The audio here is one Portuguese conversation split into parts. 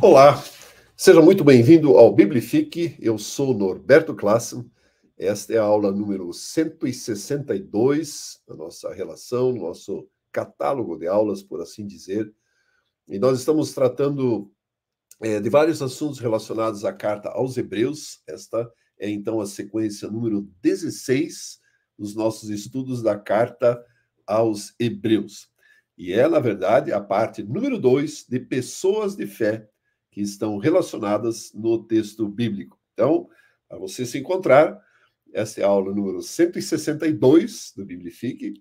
Olá, seja muito bem-vindo ao Biblifique. Eu sou Norberto Classen. Esta é a aula número 162 da nossa relação, nosso catálogo de aulas, por assim dizer. E nós estamos tratando de vários assuntos relacionados à carta aos Hebreus. Esta é, então, a sequência número 16 dos nossos estudos da carta aos Hebreus. E é, na verdade, a parte número 2 de pessoas de fé que estão relacionadas no texto bíblico. Então, para você se encontrar, essa é a aula número 162 do Biblifique,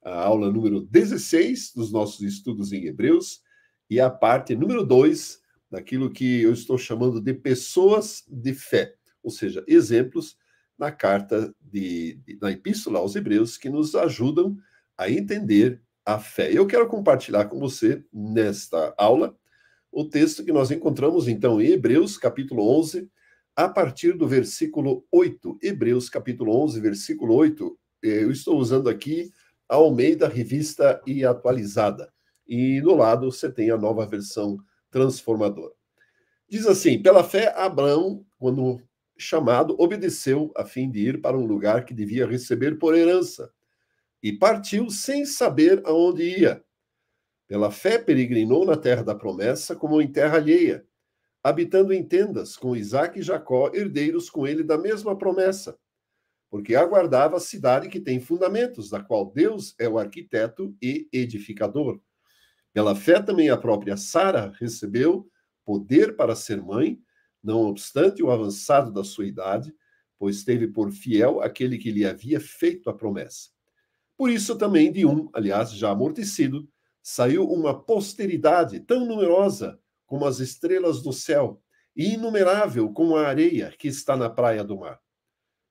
a aula número 16 dos nossos estudos em Hebreus e a parte número 2 daquilo que eu estou chamando de pessoas de fé, ou seja, exemplos na carta na Epístola aos Hebreus que nos ajudam a entender a fé. Eu quero compartilhar com você, nesta aula, o texto que nós encontramos, então, em Hebreus, capítulo 11, a partir do versículo 8. Hebreus, capítulo 11, versículo 8. Eu estou usando aqui a Almeida Revista e Atualizada. E no lado você tem a nova versão transformadora. Diz assim: pela fé, Abraão, quando chamado, obedeceu a fim de ir para um lugar que devia receber por herança, e partiu sem saber aonde ia. Pela fé, peregrinou na terra da promessa como em terra alheia, habitando em tendas com Isaque e Jacó, herdeiros com ele da mesma promessa, porque aguardava a cidade que tem fundamentos, da qual Deus é o arquiteto e edificador. Pela fé também a própria Sara recebeu poder para ser mãe, não obstante o avançado da sua idade, pois teve por fiel aquele que lhe havia feito a promessa. Por isso também de aliás, já amortecido, saiu uma posteridade tão numerosa como as estrelas do céu, e inumerável como a areia que está na praia do mar.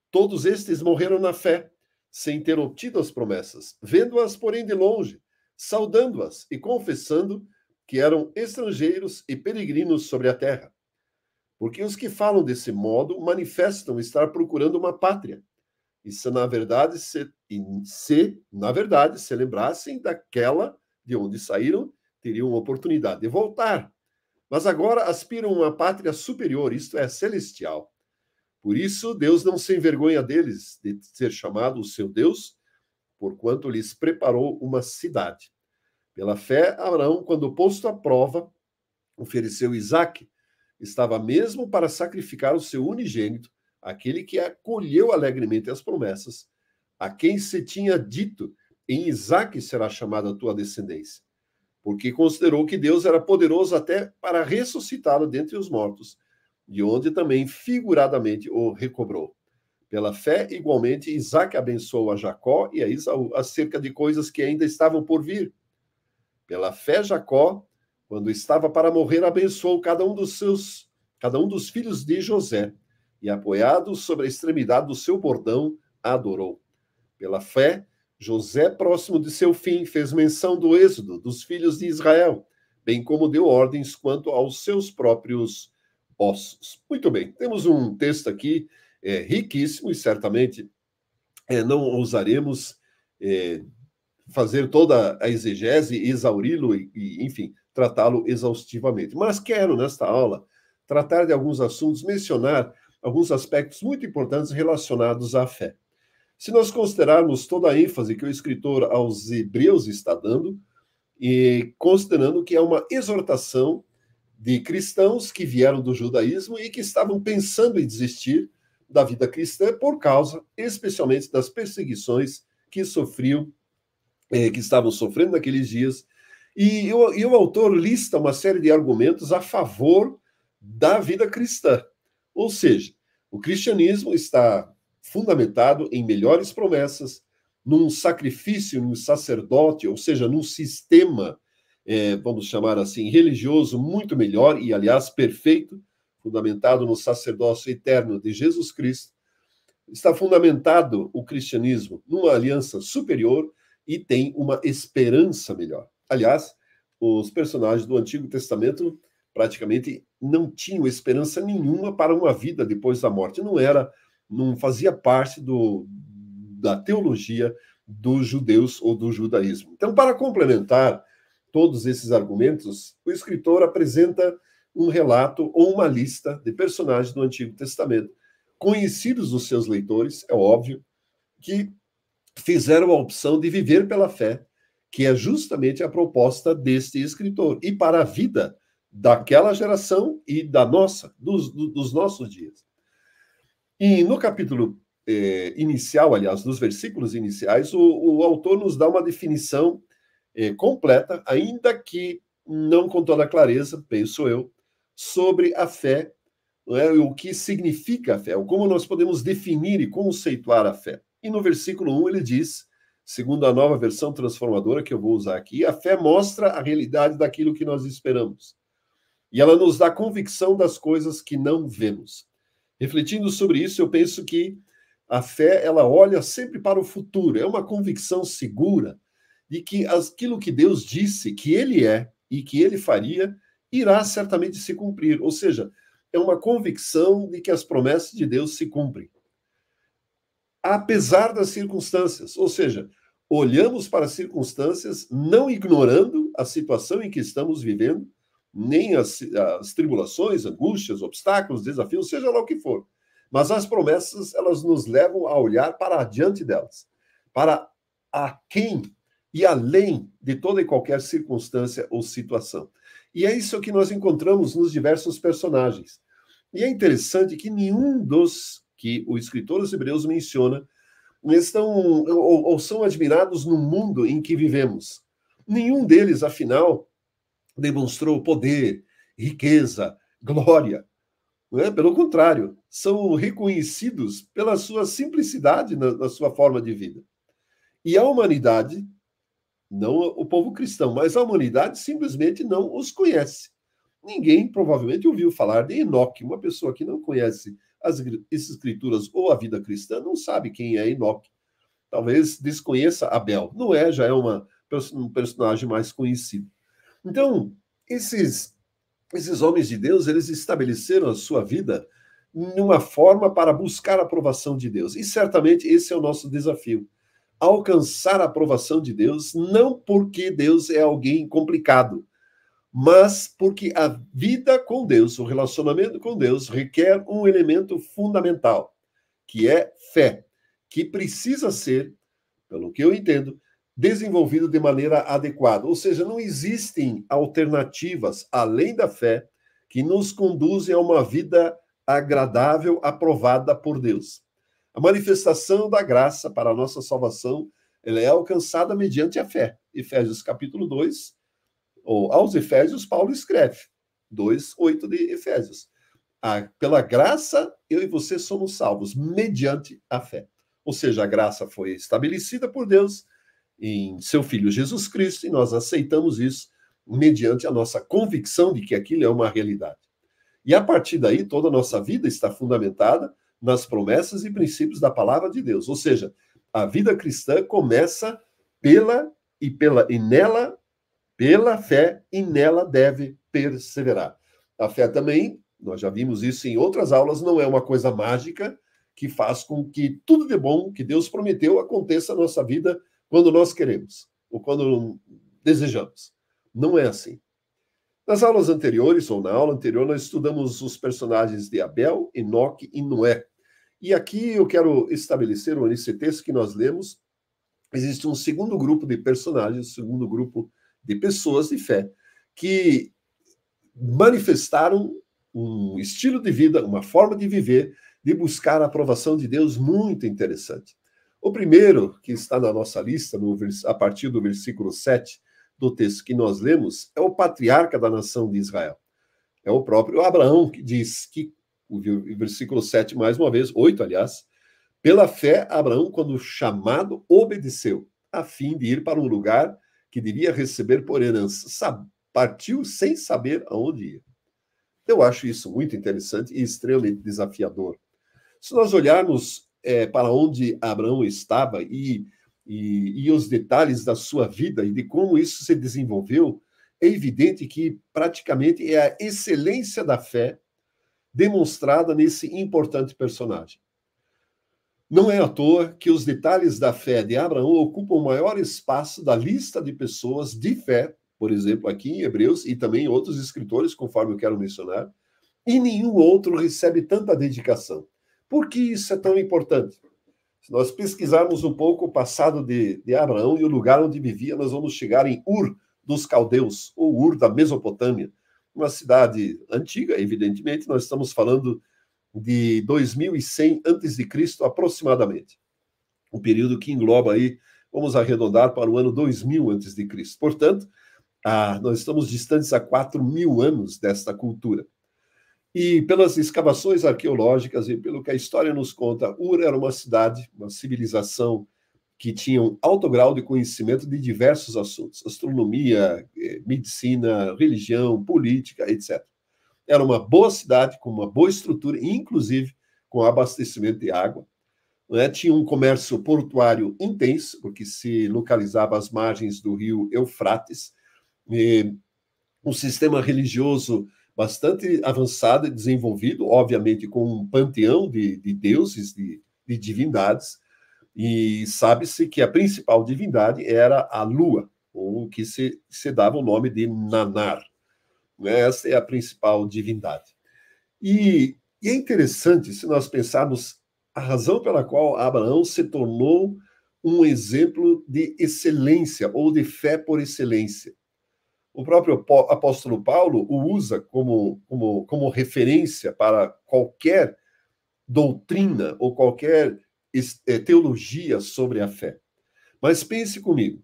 Todos estes morreram na fé, sem ter obtido as promessas, vendo-as, porém, de longe, saudando-as e confessando que eram estrangeiros e peregrinos sobre a terra. Porque os que falam desse modo manifestam estar procurando uma pátria. E se na verdade se lembrassem daquela de onde saíram, teriam oportunidade de voltar. Mas agora aspiram a uma pátria superior, isto é, celestial. Por isso, Deus não se envergonha deles de ser chamado o seu Deus, porquanto lhes preparou uma cidade. Pela fé, Abraão, quando posto à prova, ofereceu Isaque. Estava mesmo para sacrificar o seu unigênito, aquele que acolheu alegremente as promessas, a quem se tinha dito: em Isaque será chamada a tua descendência, porque considerou que Deus era poderoso até para ressuscitá-lo dentre os mortos, de onde também figuradamente o recobrou. Pela fé, igualmente, Isaque abençoou a Jacó e a Esaú acerca de coisas que ainda estavam por vir. Pela fé, Jacó, quando estava para morrer, abençoou cada um dos filhos de José, e apoiado sobre a extremidade do seu bordão, adorou. Pela fé, José, próximo de seu fim, fez menção do êxodo dos filhos de Israel, bem como deu ordens quanto aos seus próprios ossos. Muito bem, temos um texto aqui riquíssimo e certamente não ousaremos fazer toda a exegese, exauri-lo e, enfim, tratá-lo exaustivamente. Mas quero, nesta aula, tratar de alguns assuntos, mencionar alguns aspectos muito importantes relacionados à fé. Se nós considerarmos toda a ênfase que o escritor aos Hebreus está dando, e considerando que é uma exortação de cristãos que vieram do judaísmo e que estavam pensando em desistir da vida cristã por causa, especialmente, das perseguições que que estavam sofrendo naqueles dias. E o autor lista uma série de argumentos a favor da vida cristã. Ou seja, o cristianismo está fundamentado em melhores promessas, num sacrifício, num sacerdote, ou seja, num sistema, vamos chamar assim, religioso muito melhor e, aliás, perfeito, fundamentado no sacerdócio eterno de Jesus Cristo. Está fundamentado o cristianismo numa aliança superior e tem uma esperança melhor. Aliás, os personagens do Antigo Testamento praticamente não tinham esperança nenhuma para uma vida depois da morte. Não fazia parte da teologia dos judeus ou do judaísmo. Então, para complementar todos esses argumentos, o escritor apresenta um relato ou uma lista de personagens do Antigo Testamento, conhecidos dos seus leitores, é óbvio, que fizeram a opção de viver pela fé, que é justamente a proposta deste escritor, e para a vida daquela geração e da nossa, dos nossos dias. E no capítulo inicial, aliás, nos versículos iniciais, o autor nos dá uma definição completa, ainda que não com toda clareza, penso eu, sobre a fé, não é? O que significa a fé, ou como nós podemos definir e conceituar a fé. E no versículo 1 ele diz, segundo a nova versão transformadora que eu vou usar aqui, a fé mostra a realidade daquilo que nós esperamos. E ela nos dá convicção das coisas que não vemos. Refletindo sobre isso, eu penso que a fé, ela olha sempre para o futuro, é uma convicção segura de que aquilo que Deus disse que ele é e que ele faria, irá certamente se cumprir. Ou seja, é uma convicção de que as promessas de Deus se cumprem. Apesar das circunstâncias. Ou seja, olhamos para as circunstâncias não ignorando a situação em que estamos vivendo, nem as tribulações, angústias, obstáculos, desafios, seja lá o que for. Mas as promessas, elas nos levam a olhar para adiante delas, para aquém e além de toda e qualquer circunstância ou situação. E é isso que nós encontramos nos diversos personagens. E é interessante que nenhum dos que o escritor dos Hebreus menciona estão ou são admirados no mundo em que vivemos. Nenhum deles, afinal, demonstrou poder, riqueza, glória. Não é? Pelo contrário, são reconhecidos pela sua simplicidade na sua forma de vida. E a humanidade, não o povo cristão, mas a humanidade simplesmente não os conhece. Ninguém provavelmente ouviu falar de Enoque. Uma pessoa que não conhece as escrituras ou a vida cristã não sabe quem é Enoque. Talvez desconheça Abel. Noé já é um personagem mais conhecido. Então, esses homens de Deus, eles estabeleceram a sua vida numa forma para buscar a aprovação de Deus. E certamente esse é o nosso desafio. Alcançar a aprovação de Deus, não porque Deus é alguém complicado, mas porque a vida com Deus, o relacionamento com Deus, requer um elemento fundamental, que é fé, que precisa ser, pelo que eu entendo, desenvolvido de maneira adequada. Ou seja, não existem alternativas além da fé que nos conduzem a uma vida agradável, aprovada por Deus. A manifestação da graça para a nossa salvação, ela é alcançada mediante a fé. Efésios capítulo 2, ou aos Efésios, Paulo escreve, 2:8 de Efésios. Pela graça, eu e você somos salvos, mediante a fé. Ou seja, a graça foi estabelecida por Deus em seu Filho Jesus Cristo, e nós aceitamos isso mediante a nossa convicção de que aquilo é uma realidade. E a partir daí, toda a nossa vida está fundamentada nas promessas e princípios da palavra de Deus. Ou seja, a vida cristã começa pela fé, e nela deve perseverar. A fé também, nós já vimos isso em outras aulas, não é uma coisa mágica que faz com que tudo de bom que Deus prometeu aconteça na nossa vida quando nós queremos, ou quando desejamos. Não é assim. Nas aulas anteriores, ou na aula anterior, nós estudamos os personagens de Abel, Enoque e Noé. E aqui eu quero estabelecer, nesse texto que nós lemos, existe um segundo grupo de personagens, um segundo grupo de pessoas de fé, que manifestaram um estilo de vida, uma forma de viver, de buscar a aprovação de Deus muito interessante. O primeiro, que está na nossa lista, a partir do versículo 7 do texto que nós lemos, é o patriarca da nação de Israel. É o próprio Abraão, que diz que, o versículo 7, mais uma vez, 8, aliás, pela fé, Abraão, quando chamado, obedeceu, a fim de ir para um lugar que devia receber por herança. Partiu sem saber aonde ia. Eu acho isso muito interessante e extremamente desafiador. Se nós olharmos para onde Abraão estava e os detalhes da sua vida e de como isso se desenvolveu, é evidente que praticamente é a excelência da fé demonstrada nesse importante personagem. Não é à toa que os detalhes da fé de Abraão ocupam o maior espaço da lista de pessoas de fé por exemplo, aqui em Hebreus, e também outros escritores, conforme eu quero mencionar, e nenhum outro recebe tanta dedicação. Por que isso é tão importante? Se nós pesquisarmos um pouco o passado de Abraão e o lugar onde vivia, nós vamos chegar em Ur dos Caldeus, ou Ur da Mesopotâmia, uma cidade antiga, evidentemente, nós estamos falando de 2100 a.C. aproximadamente. Um período que engloba aí, vamos arredondar para o ano 2000 a.C. Portanto, nós estamos distantes há 4.000 anos desta cultura. E pelas escavações arqueológicas e pelo que a história nos conta, Ur era uma cidade, uma civilização que tinha um alto grau de conhecimento de diversos assuntos: astronomia, medicina, religião, política, etc. Era uma boa cidade, com uma boa estrutura, inclusive com abastecimento de água. Né? Tinha um comércio portuário intenso, porque se localizava às margens do rio Eufrates. Um sistema religioso bastante avançado e desenvolvido, obviamente com um panteão de deuses, de divindades, e sabe-se que a principal divindade era a lua, ou que se dava o nome de Nanar. Essa é a principal divindade. E é interessante, se nós pensarmos a razão pela qual Abraão se tornou um exemplo de excelência, ou de fé por excelência. O próprio apóstolo Paulo o usa como referência para qualquer doutrina ou qualquer teologia sobre a fé. Mas pense comigo,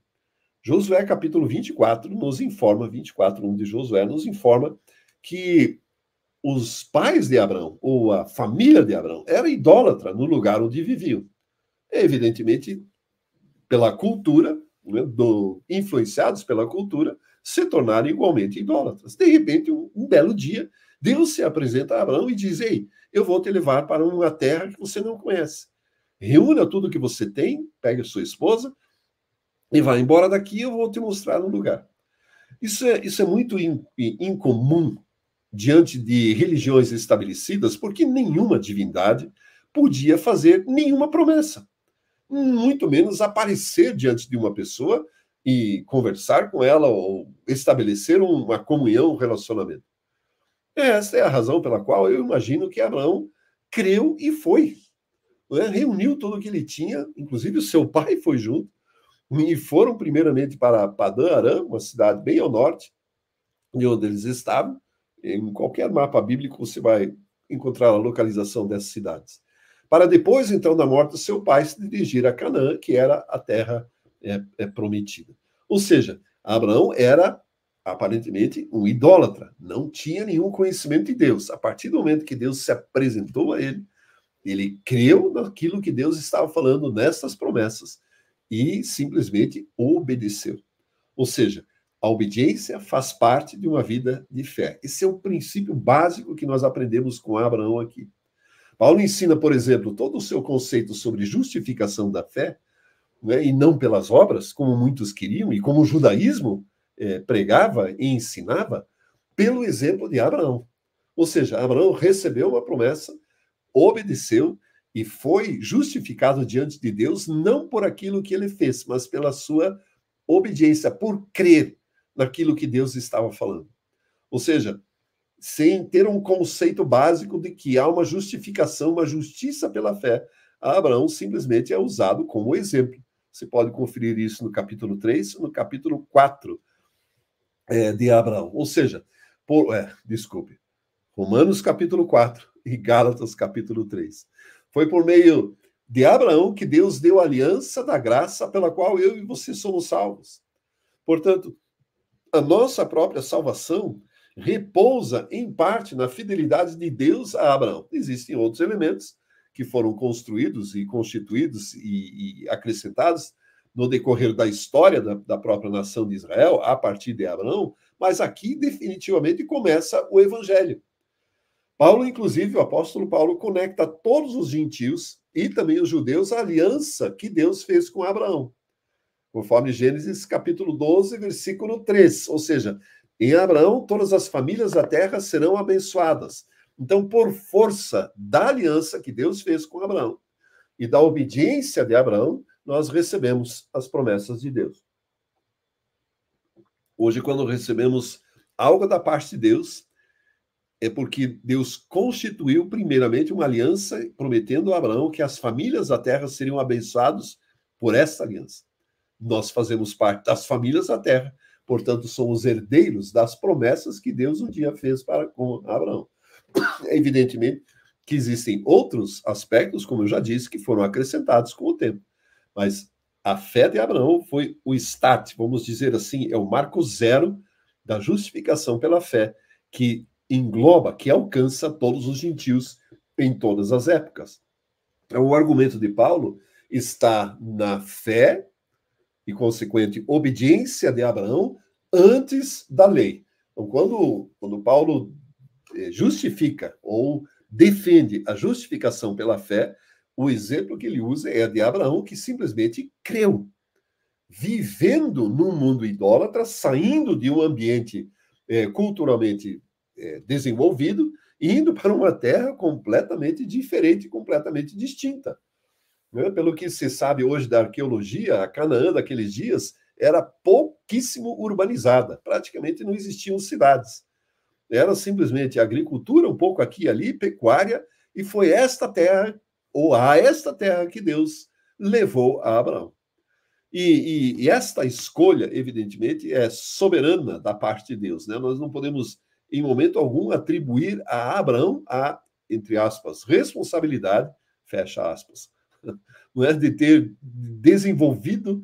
Josué capítulo 24 nos informa, 24:1 de Josué nos informa que os pais de Abraão, ou a família de Abraão, era idólatra no lugar onde viviam. Evidentemente, pela cultura, né, influenciados pela cultura, se tornaram igualmente idólatras. De repente, um belo dia, Deus se apresenta a Abraão e diz: ei, eu vou te levar para uma terra que você não conhece. Reúna tudo que você tem, pegue a sua esposa e vá embora daqui, eu vou te mostrar um lugar. Isso é muito incomum diante de religiões estabelecidas, porque nenhuma divindade podia fazer nenhuma promessa, muito menos aparecer diante de uma pessoa e conversar com ela ou estabelecer uma comunhão, um relacionamento. Essa é a razão pela qual eu imagino que Abraão creu e foi. Né? Reuniu tudo o que ele tinha, inclusive o seu pai foi junto, e foram primeiramente para Padã Arã, uma cidade bem ao norte, de onde eles estavam. Em qualquer mapa bíblico você vai encontrar a localização dessas cidades. Para depois, então, da morte do seu pai, se dirigir a Canaã, que era a terra prometida. Ou seja, Abraão era, aparentemente, um idólatra, não tinha nenhum conhecimento de Deus. A partir do momento que Deus se apresentou a ele, ele creu naquilo que Deus estava falando nessas promessas e simplesmente obedeceu. Ou seja, a obediência faz parte de uma vida de fé. Esse é o princípio básico que nós aprendemos com Abraão aqui. Paulo ensina, por exemplo, todo o seu conceito sobre justificação da fé, né, e não pelas obras, como muitos queriam, e como o judaísmo pregava e ensinava, pelo exemplo de Abraão. Ou seja, Abraão recebeu uma promessa, obedeceu e foi justificado diante de Deus, não por aquilo que ele fez, mas pela sua obediência, por crer naquilo que Deus estava falando. Ou seja, sem ter um conceito básico de que há uma justificação, uma justiça pela fé, Abraão simplesmente é usado como exemplo. Você pode conferir isso no capítulo 3, no capítulo 4 de Abraão. Ou seja, desculpe, Romanos capítulo 4 e Gálatas capítulo 3. Foi por meio de Abraão que Deus deu a aliança da graça pela qual eu e você somos salvos. Portanto, a nossa própria salvação repousa, em parte, na fidelidade de Deus a Abraão. Existem outros elementos que foram construídos e constituídos e acrescentados no decorrer da história da própria nação de Israel, a partir de Abraão, mas aqui definitivamente começa o evangelho. Paulo, inclusive, o apóstolo Paulo, conecta todos os gentios e também os judeus à aliança que Deus fez com Abraão, conforme Gênesis capítulo 12, versículo 3, ou seja, em Abraão todas as famílias da terra serão abençoadas. Então, por força da aliança que Deus fez com Abraão e da obediência de Abraão, nós recebemos as promessas de Deus. Hoje, quando recebemos algo da parte de Deus, é porque Deus constituiu primeiramente uma aliança, prometendo a Abraão que as famílias da terra seriam abençoadas por essa aliança. Nós fazemos parte das famílias da terra, portanto, somos herdeiros das promessas que Deus um dia fez para com Abraão. Evidentemente que existem outros aspectos, como eu já disse, que foram acrescentados com o tempo. Mas a fé de Abraão foi o start, vamos dizer assim, é o marco zero da justificação pela fé, que engloba, que alcança todos os gentios em todas as épocas. Então, o argumento de Paulo está na fé e consequente obediência de Abraão antes da lei. Então, quando Paulo justifica ou defende a justificação pela fé, o exemplo que ele usa é de Abraão, que simplesmente creu, vivendo num mundo idólatra, saindo de um ambiente culturalmente desenvolvido, e indo para uma terra completamente diferente, completamente distinta. Né? Pelo que se sabe hoje da arqueologia, a Canaã daqueles dias era pouquíssimo urbanizada, praticamente não existiam cidades. Era simplesmente agricultura, um pouco aqui e ali, pecuária, e foi esta terra, ou a esta terra, que Deus levou a Abraão. E esta escolha, evidentemente, é soberana da parte de Deus. Né? Nós não podemos, em momento algum, atribuir a Abraão a, entre aspas, responsabilidade, fecha aspas, não é, de ter desenvolvido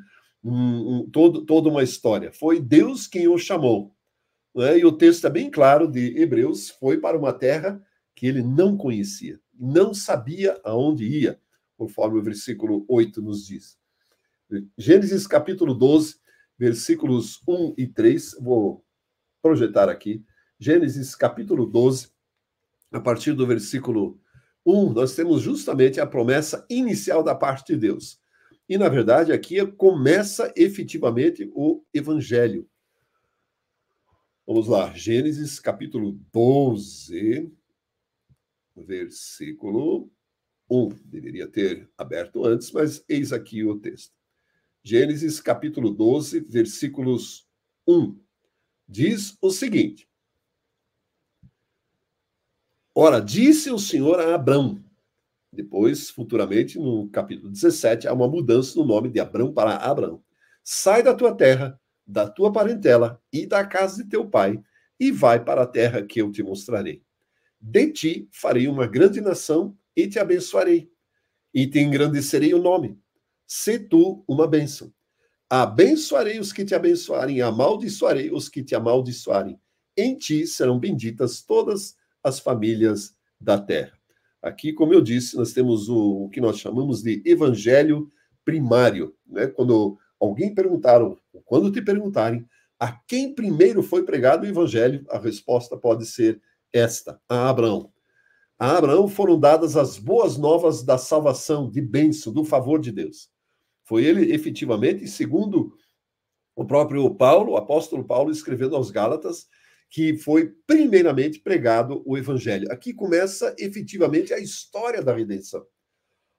toda uma história. Foi Deus quem o chamou. Né? E o texto é bem claro de Hebreus, foi para uma terra que ele não conhecia, não sabia aonde ia, conforme o versículo 8 nos diz. Gênesis capítulo 12, versículos 1 e 3, vou projetar aqui. Gênesis capítulo 12, a partir do versículo 1, nós temos justamente a promessa inicial da parte de Deus. E, na verdade, aqui começa efetivamente o evangelho. Vamos lá, Gênesis capítulo 12, versículo 1. Deveria ter aberto antes, mas eis aqui o texto. Gênesis capítulo 12, versículos 1. Diz o seguinte: Ora, disse o Senhor a Abrão. Depois, futuramente, no capítulo 17, há uma mudança no nome de Abrão para Abrão. Sai da tua terra, da tua parentela e da casa de teu pai, e vai para a terra que eu te mostrarei. De ti farei uma grande nação e te abençoarei, e te engrandecerei o nome. Sê tu uma bênção. Abençoarei os que te abençoarem, amaldiçoarei os que te amaldiçoarem. Em ti serão benditas todas as famílias da terra. Aqui, como eu disse, nós temos o que nós chamamos de evangelho primário. Né? Quando alguém perguntaram, quando te perguntarem a quem primeiro foi pregado o evangelho, a resposta pode ser esta: a Abraão. A Abraão foram dadas as boas novas da salvação, de bênção, do favor de Deus. Foi ele, efetivamente, segundo o próprio Paulo, o apóstolo Paulo, escrevendo aos Gálatas, que foi primeiramente pregado o evangelho. Aqui começa, efetivamente, a história da redenção.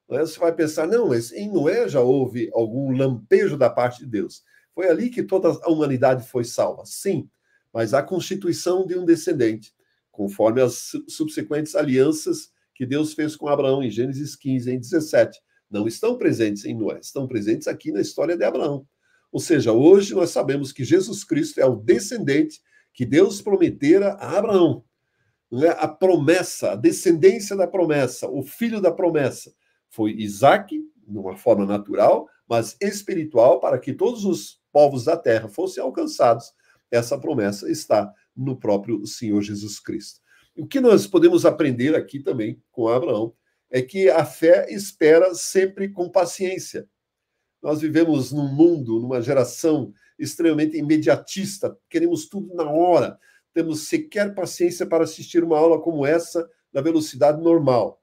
Você vai pensar, não, mas em Noé já houve algum lampejo da parte de Deus. Foi ali que toda a humanidade foi salva. Sim, mas a constituição de um descendente, conforme as subsequentes alianças que Deus fez com Abraão em Gênesis 15, em 17, não estão presentes em Noé, estão presentes aqui na história de Abraão. Ou seja, hoje nós sabemos que Jesus Cristo é o descendente que Deus prometera a Abraão. A promessa, a descendência da promessa, o filho da promessa, foi Isaque, de uma forma natural, mas espiritual, para que todos os povos da terra fossem alcançados. Essa promessa está no próprio Senhor Jesus Cristo. O que nós podemos aprender aqui também com Abraão é que a fé espera sempre com paciência. Nós vivemos num mundo, numa geração extremamente imediatista, queremos tudo na hora, temos sequer paciência para assistir uma aula como essa na velocidade normal.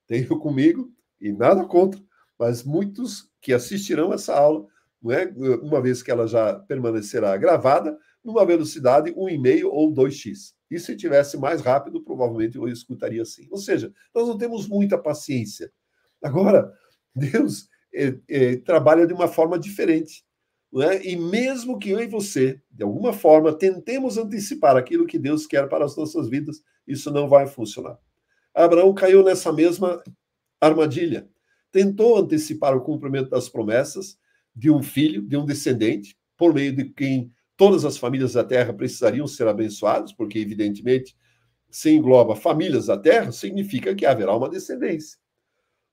Tenho comigo, e nada contra, mas muitos que assistirão essa aula, não é? Uma vez que ela já permanecerá gravada, numa velocidade 1,5 ou 2x. E se tivesse mais rápido, provavelmente eu escutaria assim. Ou seja, nós não temos muita paciência. Agora, Deus trabalha de uma forma diferente. não é? E mesmo que eu e você, de alguma forma, tentemos antecipar aquilo que Deus quer para as nossas vidas, isso não vai funcionar. Abraão caiu nessa mesma armadilha. Tentou antecipar o cumprimento das promessas de um filho, de um descendente, por meio de quem todas as famílias da terra precisariam ser abençoadas, porque, evidentemente, se engloba famílias da terra, significa que haverá uma descendência.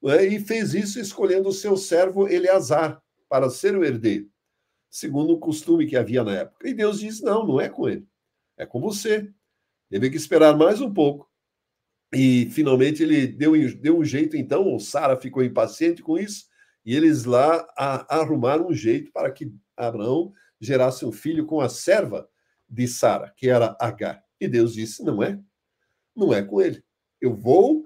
E fez isso escolhendo o seu servo Eleazar para ser o herdeiro, segundo o costume que havia na época. E Deus diz: não, não é com ele, é com você. Teve que esperar mais um pouco. E finalmente ele deu um jeito, então, Sara ficou impaciente com isso, e eles lá arrumaram um jeito para que Abraão gerasse um filho com a serva de Sara, que era Agar. E Deus disse: não é com ele. Eu vou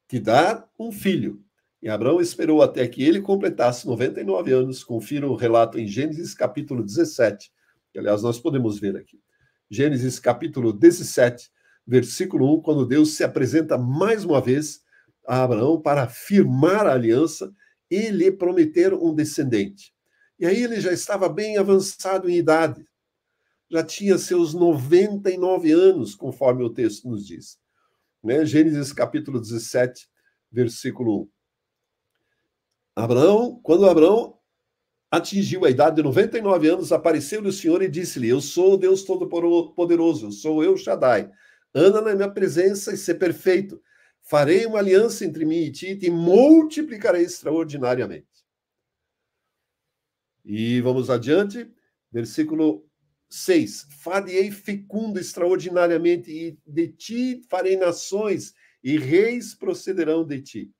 te dar um filho. E Abraão esperou até que ele completasse 99 anos. Confira o relato em Gênesis capítulo 17, que, aliás, nós podemos ver aqui. Gênesis capítulo 17, versículo 1, quando Deus se apresenta mais uma vez a Abraão para firmar a aliança e lhe prometer um descendente. E aí ele já estava bem avançado em idade. Já tinha seus 99 anos, conforme o texto nos diz. Né? Gênesis capítulo 17, versículo 1. Quando Abraão atingiu a idade de 99 anos, apareceu-lhe o Senhor e disse-lhe: eu sou o Deus Todo-Poderoso, sou eu, Shaddai. Anda na minha presença e ser perfeito. Farei uma aliança entre mim e ti e te multiplicarei extraordinariamente. E vamos adiante, versículo 6. Far-ei fecundo extraordinariamente, e de ti farei nações, e reis procederão de ti.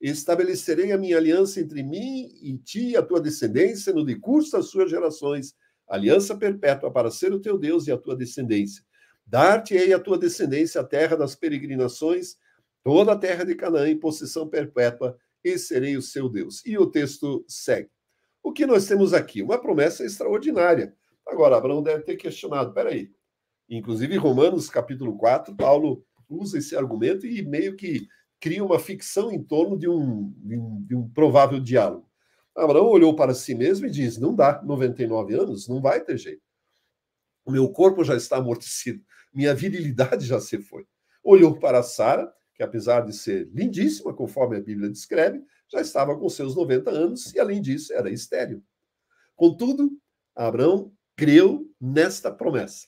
Estabelecerei a minha aliança entre mim e ti e a tua descendência no decurso das suas gerações, aliança perpétua para ser o teu Deus e a tua descendência. Dar-te-ei a tua descendência a terra das peregrinações, toda a terra de Canaã em possessão perpétua, e serei o seu Deus. E o texto segue. O que nós temos aqui? Uma promessa extraordinária. Agora, Abraão deve ter questionado, peraí. Inclusive, em Romanos capítulo 4, Paulo usa esse argumento e meio que cria uma ficção em torno de um provável diálogo. Abraão olhou para si mesmo e diz: não dá, 99 anos, não vai ter jeito. O meu corpo já está amortecido, minha virilidade já se foi. Olhou para Sara, que apesar de ser lindíssima, conforme a Bíblia descreve, já estava com seus 90 anos e, além disso, era estéril. Contudo, Abraão creu nesta promessa.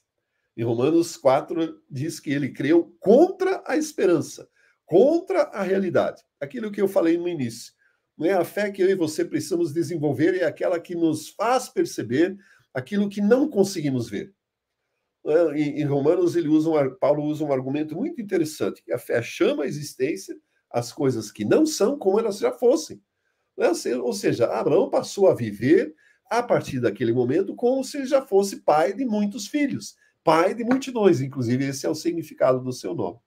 Em Romanos 4, diz que ele creu contra a esperança, contra a realidade. Aquilo que eu falei no início. Não é a fé que eu e você precisamos desenvolver, é aquela que nos faz perceber aquilo que não conseguimos ver. Em Romanos, Paulo usa um argumento muito interessante, que a fé chama à existência as coisas que não são como elas já fossem. Ou seja, Abraão passou a viver, a partir daquele momento, como se ele já fosse pai de muitos filhos, pai de multidões, inclusive esse é o significado do seu nome.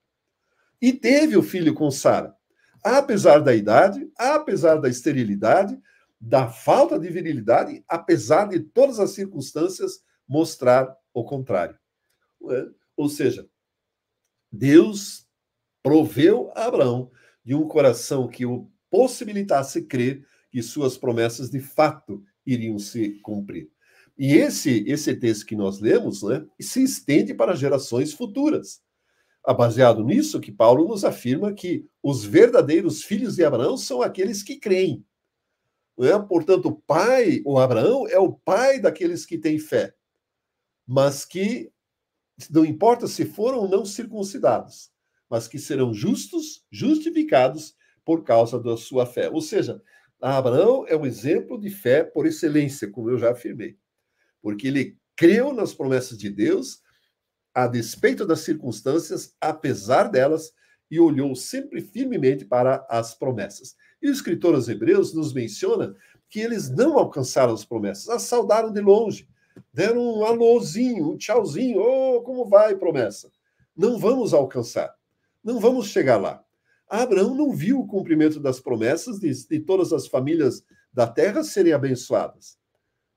E teve o filho com Sara. Apesar da idade, apesar da esterilidade, da falta de virilidade, apesar de todas as circunstâncias mostrar o contrário. Ou seja, Deus proveu a Abraão de um coração que o possibilitasse crer que suas promessas de fato iriam se cumprir. E esse texto que nós lemos, né, se estende para gerações futuras. Baseado nisso, que Paulo nos afirma que os verdadeiros filhos de Abraão são aqueles que creem. Portanto, o pai, o Abraão, é o pai daqueles que têm fé, mas que não importa se foram ou não circuncidados, mas que serão justificados por causa da sua fé. Ou seja, Abraão é um exemplo de fé por excelência, como eu já afirmei, porque ele creu nas promessas de Deus, a despeito das circunstâncias, apesar delas, e olhou sempre firmemente para as promessas. E o escritor aos Hebreus nos menciona que eles não alcançaram as promessas, as saudaram de longe, deram um alôzinho, um tchauzinho, como vai, promessa? Não vamos alcançar, não vamos chegar lá. Abraão não viu o cumprimento das promessas de todas as famílias da terra serem abençoadas.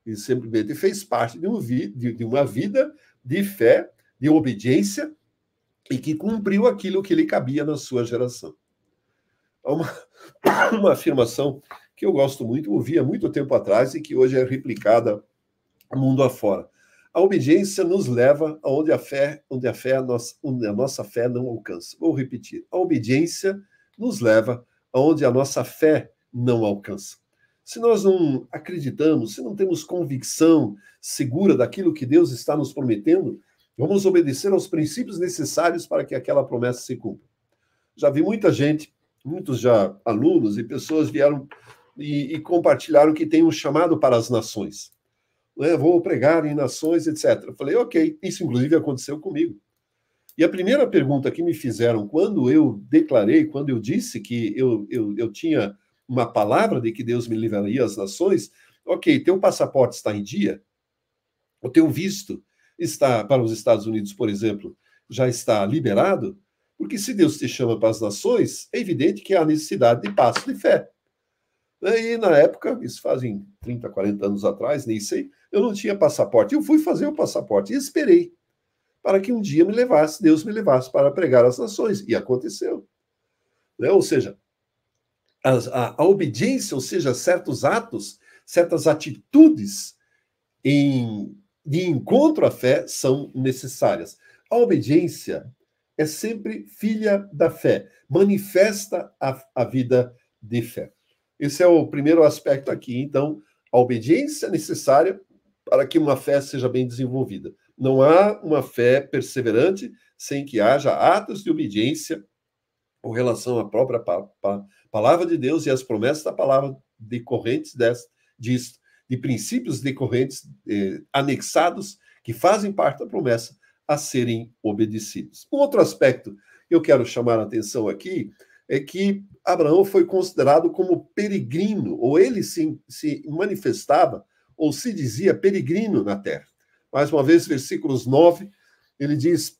Ele simplesmente fez parte de uma vida de fé, de obediência, e que cumpriu aquilo que lhe cabia na sua geração. Uma afirmação que eu gosto muito, ouvi há muito tempo atrás e que hoje é replicada mundo afora. A obediência nos leva onde onde a nossa fé não alcança. Vou repetir. A obediência nos leva aonde a nossa fé não alcança. Se nós não acreditamos, se não temos convicção segura daquilo que Deus está nos prometendo, vamos obedecer aos princípios necessários para que aquela promessa se cumpra. Já vi muita gente, muitos já alunos e pessoas vieram e compartilharam que tem um chamado para as nações. Vou pregar em nações, etc. Eu falei, ok, isso inclusive aconteceu comigo. E a primeira pergunta que me fizeram quando eu declarei, quando eu disse que eu tinha uma palavra de que Deus me livraria às nações, ok, teu passaporte está em dia? O teu visto está para os Estados Unidos, por exemplo, já está liberado? Porque se Deus te chama para as nações, é evidente que há necessidade de passo de fé. E na época, isso fazem 30, 40 anos atrás, nem sei, eu não tinha passaporte. Eu fui fazer o passaporte e esperei para que um dia me levasse, Deus me levasse para pregar às nações. E aconteceu. Ou seja, a obediência, ou seja, certos atos, certas atitudes de encontro à fé são necessárias. A obediência é sempre filha da fé, manifesta a vida de fé. Esse é o primeiro aspecto aqui. Então, a obediência necessária para que uma fé seja bem desenvolvida. Não há uma fé perseverante sem que haja atos de obediência com relação à própria palavra de Deus e às promessas da palavra decorrentes disso, de princípios decorrentes anexados que fazem parte da promessa a serem obedecidos. Um outro aspecto que eu quero chamar a atenção aqui é que Abraão foi considerado como peregrino, ou ele se manifestava, ou se dizia peregrino na terra. Mais uma vez, versículos 9, ele diz,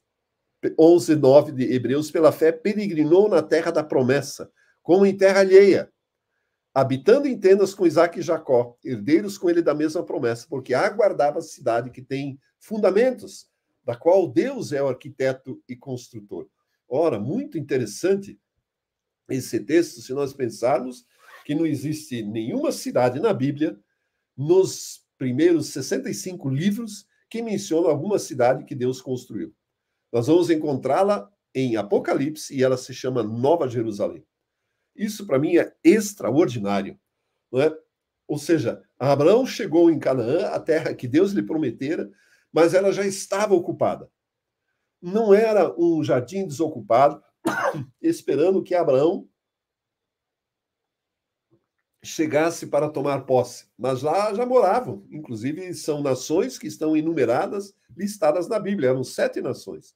11, 9 de Hebreus, pela fé peregrinou na terra da promessa, como em terra alheia, habitando em tendas com Isaque e Jacó, herdeiros com ele da mesma promessa, porque aguardava a cidade que tem fundamentos, da qual Deus é o arquiteto e construtor. Ora, muito interessante esse texto, se nós pensarmos que não existe nenhuma cidade na Bíblia, nos primeiros 65 livros, que menciona alguma cidade que Deus construiu. Nós vamos encontrá-la em Apocalipse e ela se chama Nova Jerusalém. Isso, para mim, é extraordinário. Não é? Ou seja, Abraão chegou em Canaã, a terra que Deus lhe prometera, mas ela já estava ocupada. Não era um jardim desocupado, esperando que Abraão chegasse para tomar posse. Mas lá já moravam. Inclusive, são nações que estão enumeradas, listadas na Bíblia. Eram 7 nações.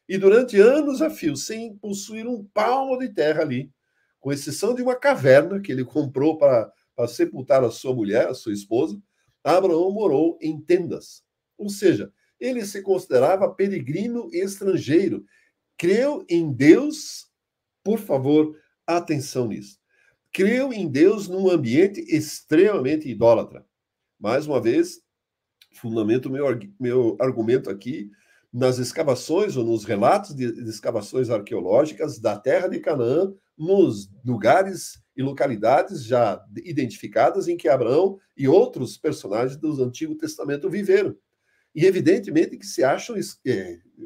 E durante anos a fio, sem possuir um palmo de terra ali, com exceção de uma caverna que ele comprou para sepultar a sua mulher, a sua esposa, Abraão morou em tendas. Ou seja, ele se considerava peregrino e estrangeiro. Creu em Deus, por favor, atenção nisso. Creu em Deus num ambiente extremamente idólatra. Mais uma vez, fundamento meu argumento aqui nas escavações ou nos relatos de escavações arqueológicas da terra de Canaã, nos lugares e localidades já identificadas em que Abraão e outros personagens do Antigo Testamento viveram. E evidentemente que se acham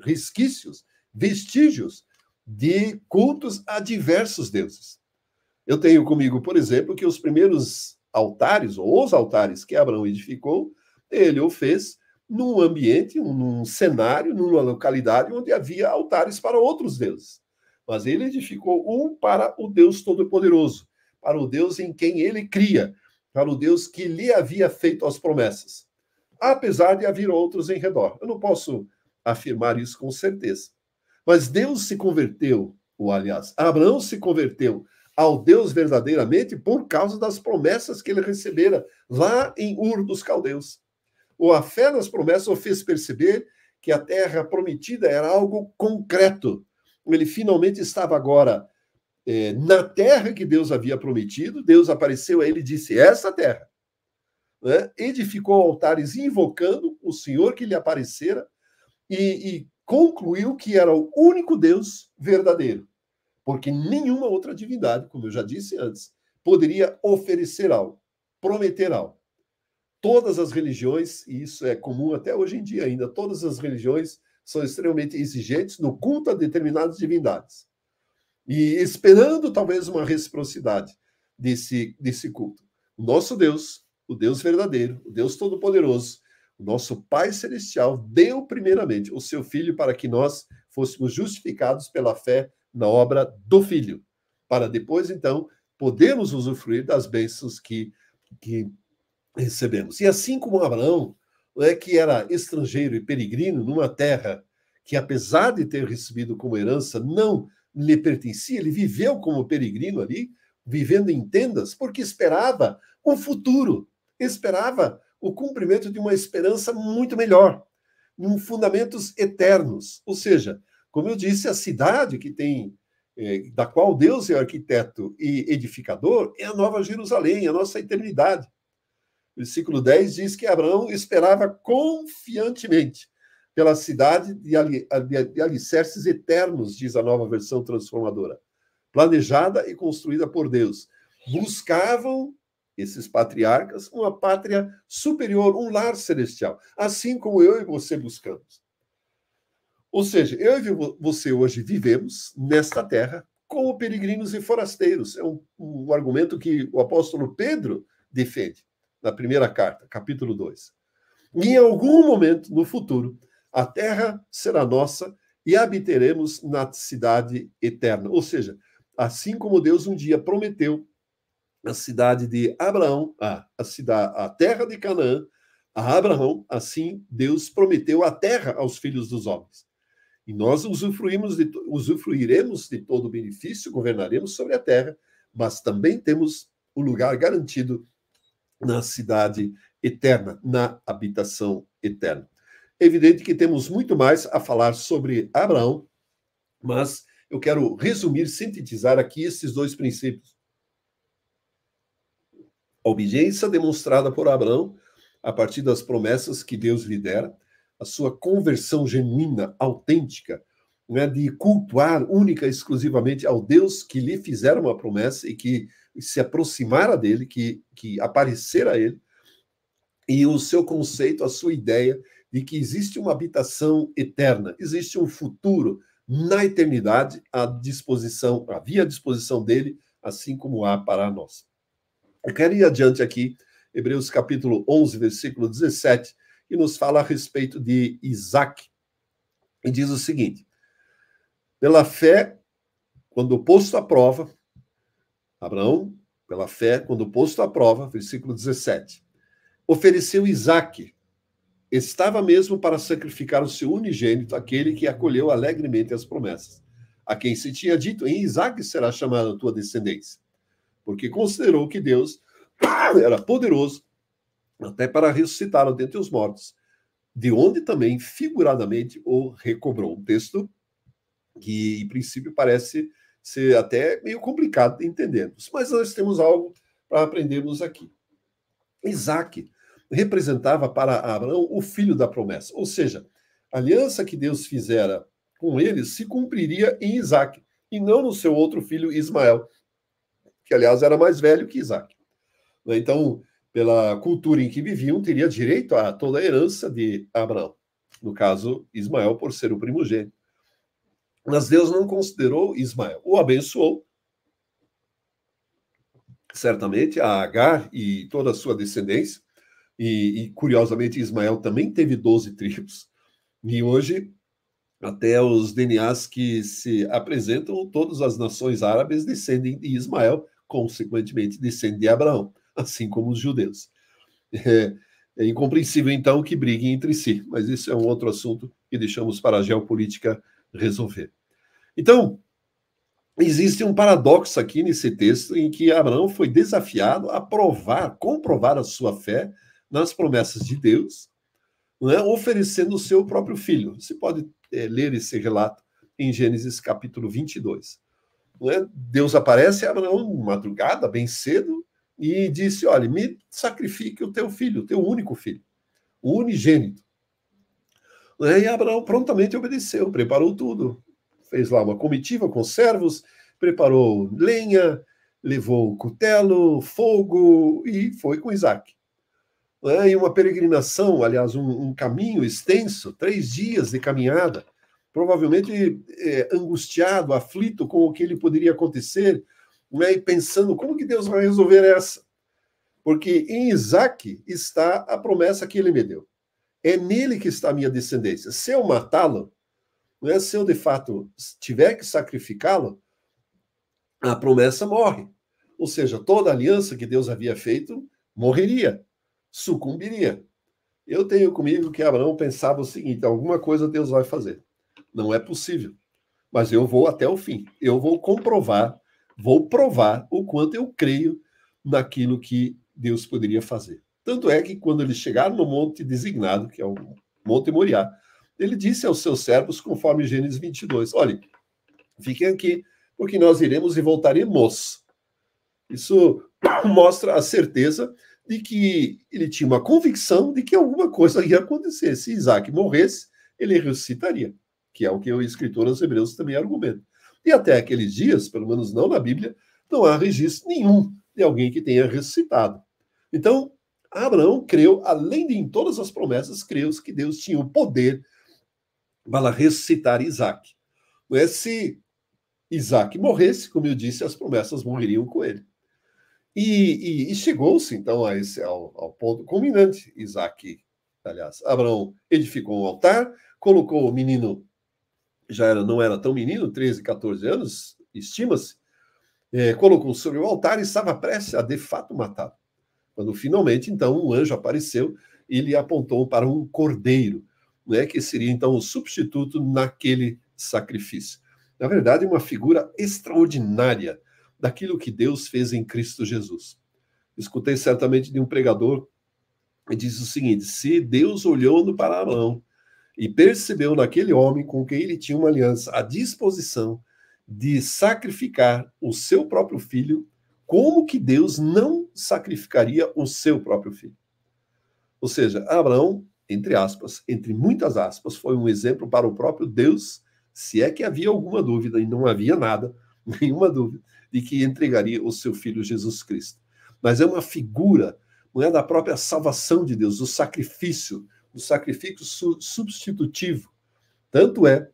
resquícios, vestígios de cultos a diversos deuses. Eu tenho comigo, por exemplo, que os primeiros altares, ou os altares que Abraão edificou, ele o fez num ambiente, num cenário, numa localidade onde havia altares para outros deuses. Mas ele edificou um para o Deus Todo-Poderoso, para o Deus em quem ele cria, para o Deus que lhe havia feito as promessas. Apesar de haver outros em redor. Eu não posso afirmar isso com certeza. Mas Deus se converteu, ou aliás, Abraão se converteu ao Deus verdadeiramente por causa das promessas que ele recebera lá em Ur dos Caldeus. Ou a fé nas promessas o fez perceber que a terra prometida era algo concreto. Ele finalmente estava agora na terra que Deus havia prometido. Deus apareceu a ele e disse, essa terra. Né? Edificou altares invocando o Senhor que lhe aparecera e concluiu que era o único Deus verdadeiro. Porque nenhuma outra divindade, como eu já disse antes, poderia oferecer algo, prometer algo. todas as religiões, e isso é comum até hoje em dia ainda, todas as religiões são extremamente exigentes no culto a determinadas divindades. E esperando talvez uma reciprocidade desse culto. O nosso Deus, o Deus verdadeiro, o Deus Todo-Poderoso, o nosso Pai Celestial, deu primeiramente o seu Filho para que nós fôssemos justificados pela fé na obra do Filho, para depois, então, podermos usufruir das bênçãos que recebemos. E assim como Abraão, que era estrangeiro e peregrino numa terra que, apesar de ter recebido como herança, não lhe pertencia, ele viveu como peregrino ali, vivendo em tendas, porque esperava um futuro, esperava o cumprimento de uma esperança muito melhor, com fundamentos eternos. Ou seja, como eu disse, a cidade que tem, da qual Deus é arquiteto e edificador, é a Nova Jerusalém, a nossa eternidade. O versículo 10 diz que Abraão esperava confiantemente pela cidade de alicerces eternos, diz a Nova versão transformadora, planejada e construída por Deus. Buscavam, esses patriarcas, uma pátria superior, um lar celestial, assim como eu e você buscamos. Ou seja, eu e você hoje vivemos nesta terra como peregrinos e forasteiros. É um argumento que o apóstolo Pedro defende na primeira carta, capítulo 2. E em algum momento no futuro, a terra será nossa e habitaremos na cidade eterna. Ou seja, assim como Deus um dia prometeu a cidade de Abraão, a terra de Canaã, a Abraão, assim Deus prometeu a terra aos filhos dos homens. E nós usufruiremos de todo o benefício, governaremos sobre a terra, mas também temos o lugar garantido na cidade eterna, na habitação eterna. É evidente que temos muito mais a falar sobre Abraão, mas eu quero resumir, sintetizar aqui esses dois princípios. A obediência demonstrada por Abraão, a partir das promessas que Deus lhe dera, a sua conversão genuína, autêntica, né, de cultuar única e exclusivamente ao Deus que lhe fizera uma promessa e que se aproximara dele, que aparecera a ele, e o seu conceito, a sua ideia de que existe uma habitação eterna, existe um futuro na eternidade havia à disposição dele, assim como há para nós. Eu quero ir adiante aqui, Hebreus capítulo 11, versículo 17, que nos fala a respeito de Isaac. E diz o seguinte: pela fé, quando posto à prova, Abraão, pela fé, quando posto à prova, versículo 17, ofereceu Isaac, estava mesmo para sacrificar o seu unigênito, aquele que acolheu alegremente as promessas, a quem se tinha dito, em Isaac será chamada a tua descendência, porque considerou que Deus era poderoso até para ressuscitá-lo dentre os mortos, de onde também figuradamente o recobrou. Um texto que, em princípio, parece ser até meio complicado de entendermos, mas nós temos algo para aprendermos aqui. Isaac representava para Abraão o filho da promessa, ou seja, a aliança que Deus fizera com ele se cumpriria em Isaac, e não no seu outro filho Ismael, que, aliás, era mais velho que Isaac. Então, pela cultura em que viviam, teria direito a toda a herança de Abraão. No caso, Ismael, por ser o primogênito. Mas Deus não considerou Ismael. O abençoou, certamente, a Agar e toda a sua descendência. E curiosamente, Ismael também teve 12 tribos. E hoje, até os DNAs que se apresentam, todas as nações árabes descendem de Ismael, consequentemente, descendem de Abraão, assim como os judeus. É incompreensível, então, que briguem entre si, mas isso é um outro assunto que deixamos para a geopolítica resolver. Então, existe um paradoxo aqui nesse texto em que Abraão foi desafiado a comprovar a sua fé nas promessas de Deus, né, oferecendo o seu próprio filho. Você pode ler esse relato em Gênesis capítulo 22. Né? Deus aparece a Abraão madrugada, bem cedo, e disse, olha, me sacrifique o teu filho, o teu único filho, o unigênito. E Abraão prontamente obedeceu, preparou tudo. Fez lá uma comitiva com servos, preparou lenha, levou cutelo, fogo e foi com Isaac. né, e uma peregrinação, aliás, um caminho extenso, 3 dias de caminhada, provavelmente angustiado, aflito com o que lhe poderia acontecer, né, e pensando como que Deus vai resolver essa. Porque em Isaac está a promessa que ele me deu. É nele que está a minha descendência. Se eu matá-lo, né, se eu de fato tiver que sacrificá-lo, a promessa morre. Ou seja, toda a aliança que Deus havia feito morreria, sucumbiria. Eu tenho comigo que Abraão pensava o seguinte: alguma coisa Deus vai fazer. Não é possível. Mas eu vou até o fim. Eu vou comprovar, vou provar o quanto eu creio naquilo que Deus poderia fazer. Tanto é que quando eles chegaram no monte designado, que é o Monte Moriá, ele disse aos seus servos, conforme Gênesis 22, olhem, fiquem aqui, porque nós iremos e voltaremos. Isso mostra a certeza de que ele tinha uma convicção de que alguma coisa ia acontecer. Se Isaac morresse, ele ressuscitaria, que é o que o escritor aos Hebreus também argumenta. E até aqueles dias, pelo menos não na Bíblia, não há registro nenhum de alguém que tenha ressuscitado. Então, Abraão creu, além de em todas as promessas, creu que Deus tinha o poder para ressuscitar Isaac. Mas se Isaac morresse, como eu disse, as promessas morreriam com ele. E chegou-se, então, ao ponto culminante. Isaac, aliás, Abraão edificou um altar, colocou o menino, não era tão menino, 13, 14 anos, estima-se, colocou sobre o altar e estava prestes a, de fato, matá-lo. Quando finalmente, então, um anjo apareceu e lhe apontou para um cordeiro, né, que seria, então, o substituto naquele sacrifício. Na verdade, uma figura extraordinária daquilo que Deus fez em Cristo Jesus. Escutei certamente de um pregador que disse o seguinte: se Deus olhou para Abraão e percebeu naquele homem com quem ele tinha uma aliança à disposição de sacrificar o seu próprio filho, como que Deus não sacrificaria o seu próprio filho? Ou seja, Abraão, entre aspas, entre muitas aspas, foi um exemplo para o próprio Deus, se é que havia alguma dúvida, e não havia nada, nenhuma dúvida, de que entregaria o seu filho Jesus Cristo. Mas é uma figura, não é, da própria salvação de Deus, do sacrifício substitutivo. Tanto é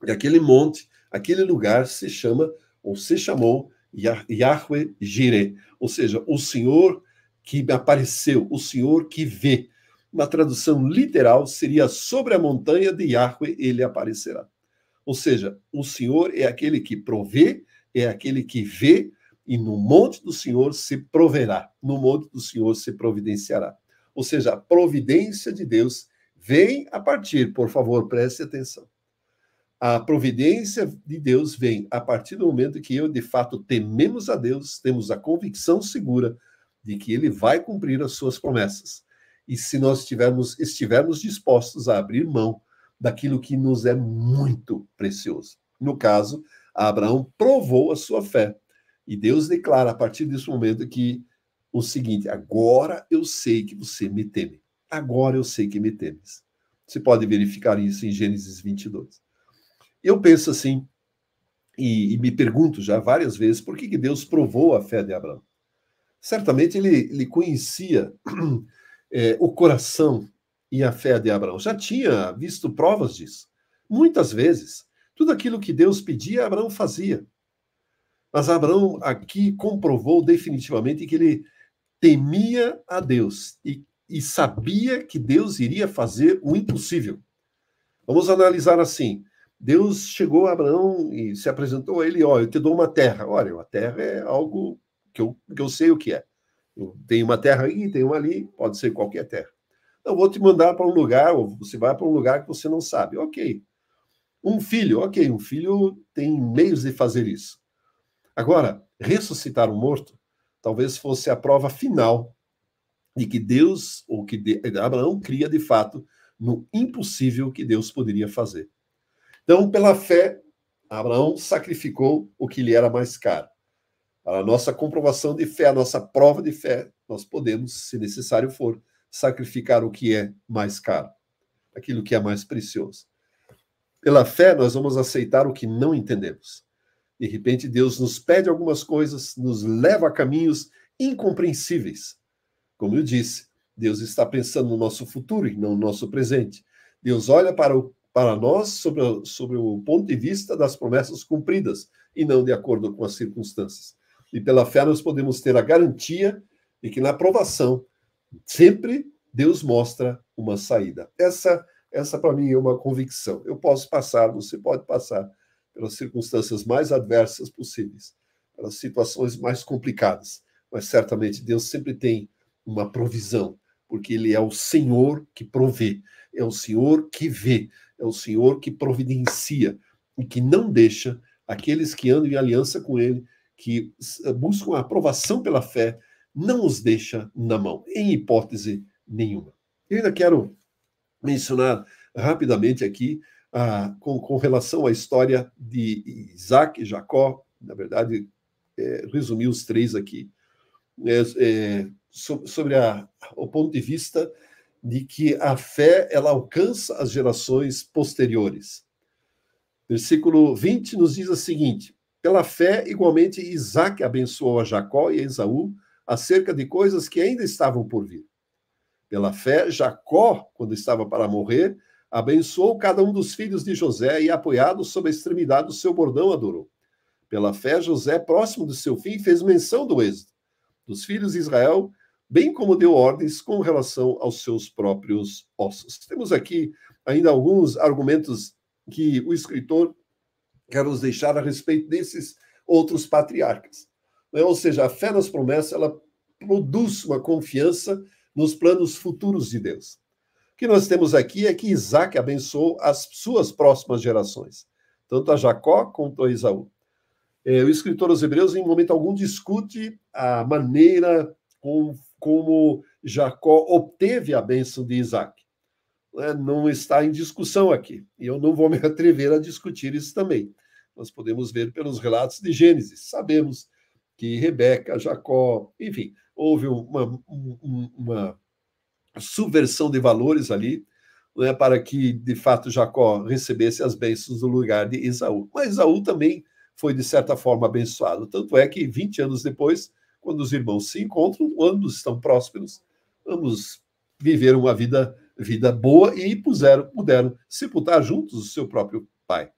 que aquele monte, aquele lugar se chama, ou se chamou, Yahweh Jireh, ou seja, o Senhor que me apareceu, o Senhor que vê. Uma tradução literal seria: sobre a montanha de Yahweh ele aparecerá. Ou seja, o Senhor é aquele que provê, é aquele que vê, e no monte do Senhor se proverá, no monte do Senhor se providenciará. Ou seja, a providência de Deus vem a partir, por favor, preste atenção. A providência de Deus vem a partir do momento que eu, de fato, tememos a Deus, temos a convicção segura de que Ele vai cumprir as suas promessas. E se nós estivermos dispostos a abrir mão daquilo que nos é muito precioso. No caso, Abraão provou a sua fé. E Deus declara a partir desse momento que o seguinte: agora eu sei que você me teme. Agora eu sei que me temes. Você pode verificar isso em Gênesis 22. Eu penso assim, e me pergunto já várias vezes, por que Deus provou a fé de Abraão? Certamente ele conhecia o coração e a fé de Abraão. Já tinha visto provas disso. Muitas vezes, tudo aquilo que Deus pedia, Abraão fazia. Mas Abraão aqui comprovou definitivamente que ele temia a Deus e sabia que Deus iria fazer o impossível. Vamos analisar assim. Deus chegou a Abraão e se apresentou a ele: ó, eu te dou uma terra. Olha, a terra é algo que eu sei o que é. Eu tenho uma terra aqui, tenho uma ali, pode ser qualquer terra. Eu vou te mandar para um lugar, ou você vai para um lugar que você não sabe. Ok. Um filho, ok, um filho tem meios de fazer isso. Agora, ressuscitar um morto talvez fosse a prova final de que Deus, ou que Abraão cria de fato no impossível que Deus poderia fazer. Então, pela fé, Abraão sacrificou o que lhe era mais caro. Para a nossa comprovação de fé, a nossa prova de fé, nós podemos, se necessário for, sacrificar o que é mais caro, aquilo que é mais precioso. Pela fé, nós vamos aceitar o que não entendemos. De repente, Deus nos pede algumas coisas, nos leva a caminhos incompreensíveis. Como eu disse, Deus está pensando no nosso futuro e não no nosso presente. Deus olha para nós sobre o ponto de vista das promessas cumpridas e não de acordo com as circunstâncias. E pela fé nós podemos ter a garantia de que na provação sempre Deus mostra uma saída. Essa para mim é uma convicção. Eu posso passar, você pode passar pelas circunstâncias mais adversas possíveis, pelas situações mais complicadas, mas certamente Deus sempre tem uma provisão, porque Ele é o Senhor que provê, é o Senhor que vê, é o Senhor que providencia e que não deixa aqueles que andam em aliança com Ele, que buscam a aprovação pela fé, não os deixa na mão, em hipótese nenhuma. Eu ainda quero mencionar rapidamente aqui, com relação à história de Isaac e Jacó, na verdade, resumir os três aqui, sobre o ponto de vista de que a fé ela alcança as gerações posteriores. Versículo 20 nos diz o seguinte: pela fé, igualmente, Isaac abençoou a Jacó e a Esaú acerca de coisas que ainda estavam por vir. Pela fé, Jacó, quando estava para morrer, abençoou cada um dos filhos de José e, apoiado sob a extremidade do seu bordão, adorou. Pela fé, José, próximo do seu fim, fez menção do êxito dos filhos de Israel, bem como deu ordens com relação aos seus próprios ossos. Temos aqui ainda alguns argumentos que o escritor quer nos deixar a respeito desses outros patriarcas. Ou seja, a fé nas promessas, ela produz uma confiança nos planos futuros de Deus. O que nós temos aqui é que Isaac abençoou as suas próximas gerações, tanto a Jacó quanto a Esaú. O escritor aos Hebreus, em momento algum, discute a maneira como Jacó obteve a bênção de Isaac. Não está em discussão aqui, e eu não vou me atrever a discutir isso também. Nós podemos ver pelos relatos de Gênesis. Sabemos que Rebeca, Jacó, enfim, houve uma subversão de valores ali, para que, de fato, Jacó recebesse as bênçãos no lugar de Esaú. Mas Esaú também foi, de certa forma, abençoado. Tanto é que, 20 anos depois, quando os irmãos se encontram, ambos estão prósperos, ambos viveram uma vida boa e puderam sepultar juntos o seu próprio pai.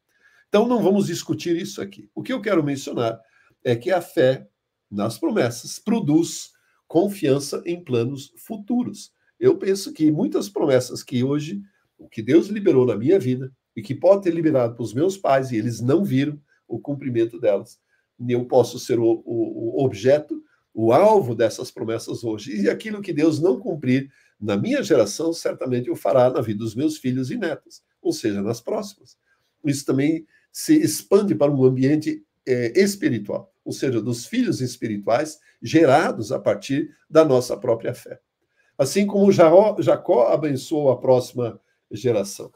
Então, não vamos discutir isso aqui. O que eu quero mencionar é que a fé nas promessas produz confiança em planos futuros. Eu penso que muitas promessas que hoje, o que Deus liberou na minha vida, e que pode ter liberado para os meus pais, e eles não viram o cumprimento delas, eu posso ser o objeto, o alvo dessas promessas hoje. E aquilo que Deus não cumprir na minha geração, certamente o fará na vida dos meus filhos e netos, ou seja, nas próximas. Isso também se expande para um ambiente espiritual, ou seja, dos filhos espirituais gerados a partir da nossa própria fé. Assim como Jacó abençoou a próxima geração.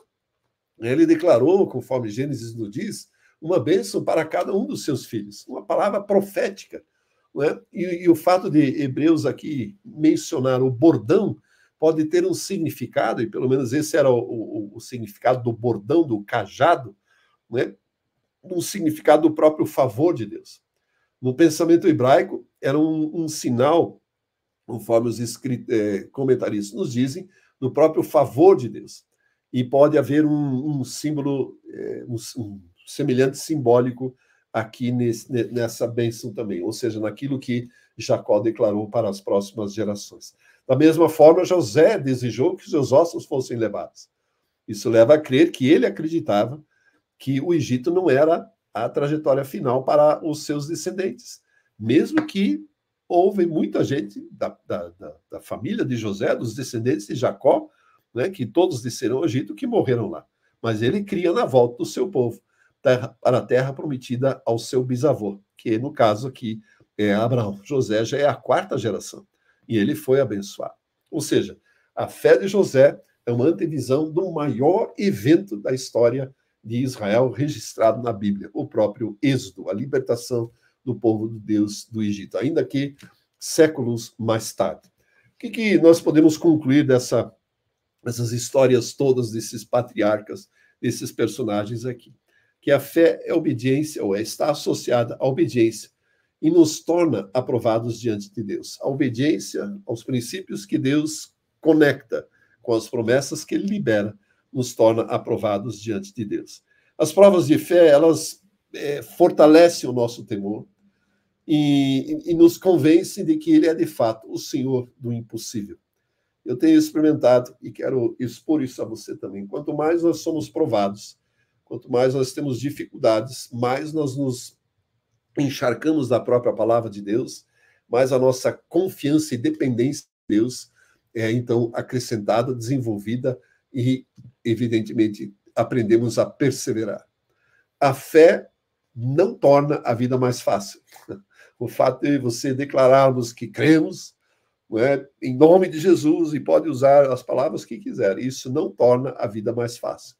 Ele declarou, conforme Gênesis nos diz, uma bênção para cada um dos seus filhos, uma palavra profética. Não é? E o fato de Hebreus aqui mencionar o bordão pode ter um significado, e pelo menos esse era o significado do bordão, do cajado, não é? Um significado do próprio favor de Deus. No pensamento hebraico, era um sinal, conforme os comentaristas nos dizem, do próprio favor de Deus. E pode haver um símbolo, um semelhante simbólico aqui nessa bênção também, ou seja, naquilo que Jacó declarou para as próximas gerações. Da mesma forma, José desejou que seus ossos fossem levados. Isso leva a crer que ele acreditava que o Egito não era a trajetória final para os seus descendentes, mesmo que houve muita gente da família de José, dos descendentes de Jacó, né, que todos desceram ao Egito, que morreram lá. Mas ele cria na volta do seu povo, para a terra prometida ao seu bisavô, que no caso aqui é Abraão. José já é a quarta geração, e ele foi abençoado. Ou seja, a fé de José é uma antevisão do maior evento da história de Israel registrado na Bíblia, o próprio Êxodo, a libertação do povo de Deus do Egito, ainda que séculos mais tarde. O que nós podemos concluir dessas histórias todas, desses patriarcas, desses personagens aqui? Que a fé é obediência, ou está associada à obediência, e nos torna aprovados diante de Deus. A obediência aos princípios que Deus conecta com as promessas que ele libera, nos torna aprovados diante de Deus. As provas de fé, elas fortalecem o nosso temor e nos convencem de que ele é, de fato, o Senhor do impossível. Eu tenho experimentado e quero expor isso a você também. Quanto mais nós somos provados, quanto mais nós temos dificuldades, mais nós nos encharcamos da própria palavra de Deus, mais a nossa confiança e dependência de Deus é, então, acrescentada, desenvolvida e, evidentemente, aprendemos a perseverar. A fé não torna a vida mais fácil. O fato de você declararmos que cremos, não é, em nome de Jesus, e pode usar as palavras que quiser, isso não torna a vida mais fácil.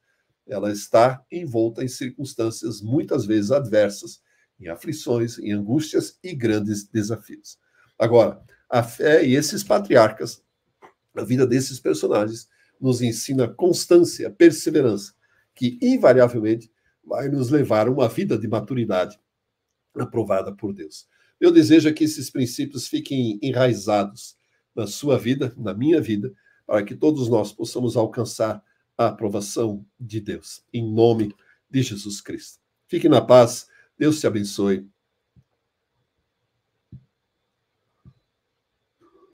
Ela está envolta em circunstâncias muitas vezes adversas, em aflições, em angústias e grandes desafios. Agora, a fé e esses patriarcas, a vida desses personagens, nos ensina constância, perseverança, que invariavelmente vai nos levar a uma vida de maturidade aprovada por Deus. Meu desejo é que esses princípios fiquem enraizados na sua vida, na minha vida, para que todos nós possamos alcançar a aprovação de Deus, em nome de Jesus Cristo. Fique na paz, Deus te abençoe.